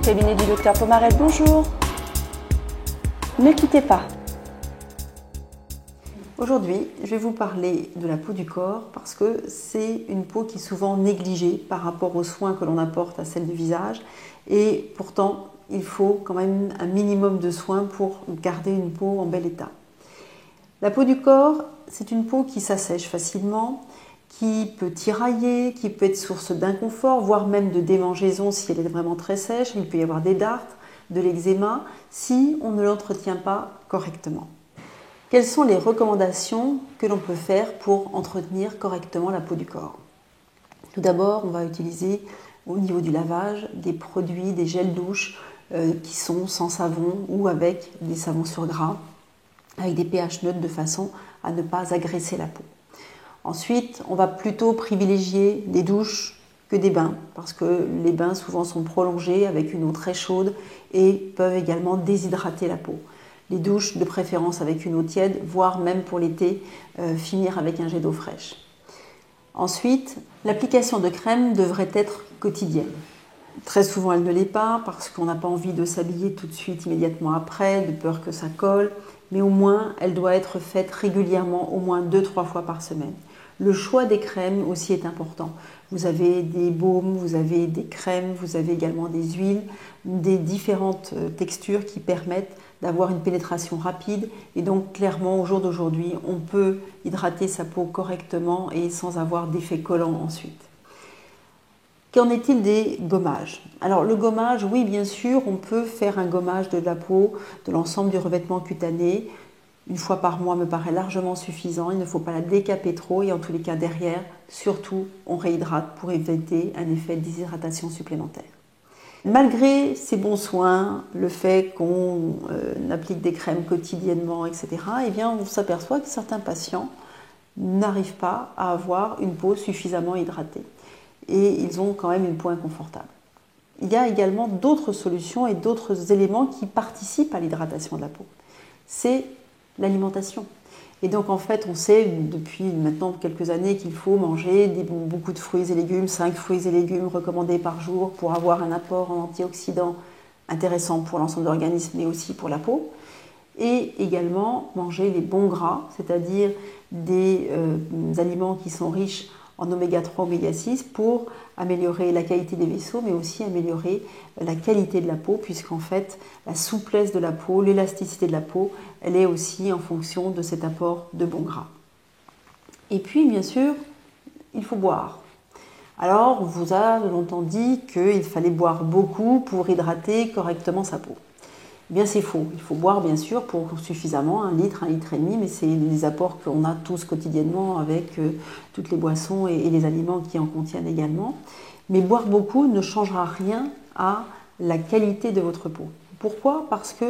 cabinet du docteur Pomarel, bonjour. Ne quittez pas. Aujourd'hui, je vais vous parler de la peau du corps parce que c'est une peau qui est souvent négligée par rapport aux soins que l'on apporte à celle du visage. Et pourtant, il faut quand même un minimum de soins pour garder une peau en bel état. La peau du corps, c'est une peau qui s'assèche facilement, qui peut tirailler, qui peut être source d'inconfort, voire même de démangeaison si elle est vraiment très sèche. Il peut y avoir des dartres, de l'eczéma, si on ne l'entretient pas correctement. Quelles sont les recommandations que l'on peut faire pour entretenir correctement la peau du corps? Tout d'abord, on va utiliser au niveau du lavage des produits, des gels douche qui sont sans savon ou avec des savons sur gras, avec des pH neutres de façon à ne pas agresser la peau. Ensuite, on va plutôt privilégier des douches que des bains, parce que les bains souvent sont prolongés avec une eau très chaude et peuvent également déshydrater la peau. Les douches de préférence avec une eau tiède, voire même pour l'été, finir avec un jet d'eau fraîche. Ensuite, l'application de crème devrait être quotidienne. Très souvent, elle ne l'est pas parce qu'on n'a pas envie de s'habiller tout de suite, immédiatement après, de peur que ça colle. Mais au moins, elle doit être faite régulièrement, au moins 2-3 fois par semaine. Le choix des crèmes aussi est important. Vous avez des baumes, vous avez des crèmes, vous avez également des huiles, des différentes textures qui permettent d'avoir une pénétration rapide. Et donc, clairement, au jour d'aujourd'hui, on peut hydrater sa peau correctement et sans avoir d'effet collant ensuite. Qu'en est-il des gommages? Alors le gommage, oui bien sûr, on peut faire un gommage de la peau, de l'ensemble du revêtement cutané. Une fois par mois me paraît largement suffisant, il ne faut pas la décaper trop et en tous les cas derrière, surtout on réhydrate pour éviter un effet de déshydratation supplémentaire. Malgré ces bons soins, le fait qu'on applique des crèmes quotidiennement, etc., eh bien on s'aperçoit que certains patients n'arrivent pas à avoir une peau suffisamment hydratée. Et ils ont quand même une peau inconfortable. Il y a également d'autres solutions et d'autres éléments qui participent à l'hydratation de la peau. C'est l'alimentation. Et donc en fait, on sait depuis maintenant quelques années qu'il faut manger beaucoup de fruits et légumes, 5 fruits et légumes recommandés par jour pour avoir un apport en antioxydants intéressant pour l'ensemble de l'organisme, mais aussi pour la peau. Et également manger les bons gras, c'est-à-dire des aliments qui sont riches en oméga 3, oméga 6 pour améliorer la qualité des vaisseaux, mais aussi améliorer la qualité de la peau, puisqu'en fait, la souplesse de la peau, l'élasticité de la peau, elle est aussi en fonction de cet apport de bons gras. Et puis, bien sûr, il faut boire. Alors, on vous a longtemps dit qu'il fallait boire beaucoup pour hydrater correctement sa peau. Eh bien, c'est faux. Il faut boire, bien sûr, pour suffisamment, 1 litre, 1,5 litre, mais c'est les apports qu'on a tous quotidiennement avec toutes les boissons et les aliments qui en contiennent également. Mais boire beaucoup ne changera rien à la qualité de votre peau. Pourquoi? Parce que,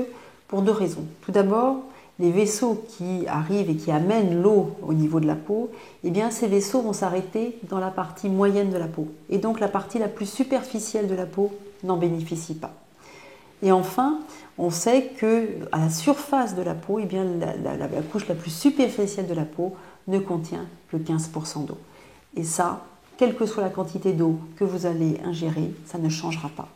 pour 2 raisons. Tout d'abord, les vaisseaux qui arrivent et qui amènent l'eau au niveau de la peau, eh bien, ces vaisseaux vont s'arrêter dans la partie moyenne de la peau. Et donc, la partie la plus superficielle de la peau n'en bénéficie pas. Et enfin, on sait qu'à la surface de la peau, eh bien, la couche la plus superficielle de la peau ne contient que 15% d'eau. Et ça, quelle que soit la quantité d'eau que vous allez ingérer, ça ne changera pas.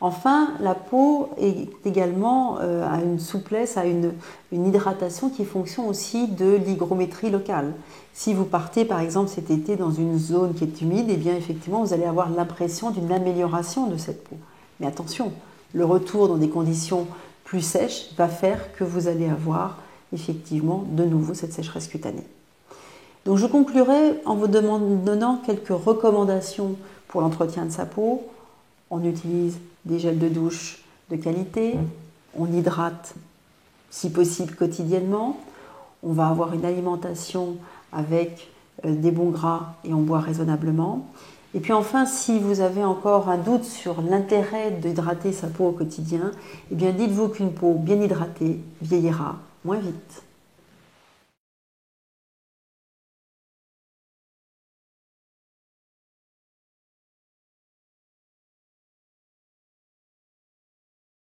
Enfin, la peau est également a une souplesse, a une hydratation qui est fonction aussi de l'hygrométrie locale. Si vous partez par exemple cet été dans une zone qui est humide, eh bien effectivement vous allez avoir l'impression d'une amélioration de cette peau. Mais attention, le retour dans des conditions plus sèches va faire que vous allez avoir effectivement de nouveau cette sécheresse cutanée. Donc je conclurai en vous donnant quelques recommandations pour l'entretien de sa peau. On utilise des gels de douche de qualité, on hydrate si possible quotidiennement, on va avoir une alimentation avec des bons gras et on boit raisonnablement. Et puis enfin, si vous avez encore un doute sur l'intérêt d'hydrater sa peau au quotidien, eh bien dites-vous qu'une peau bien hydratée vieillira moins vite.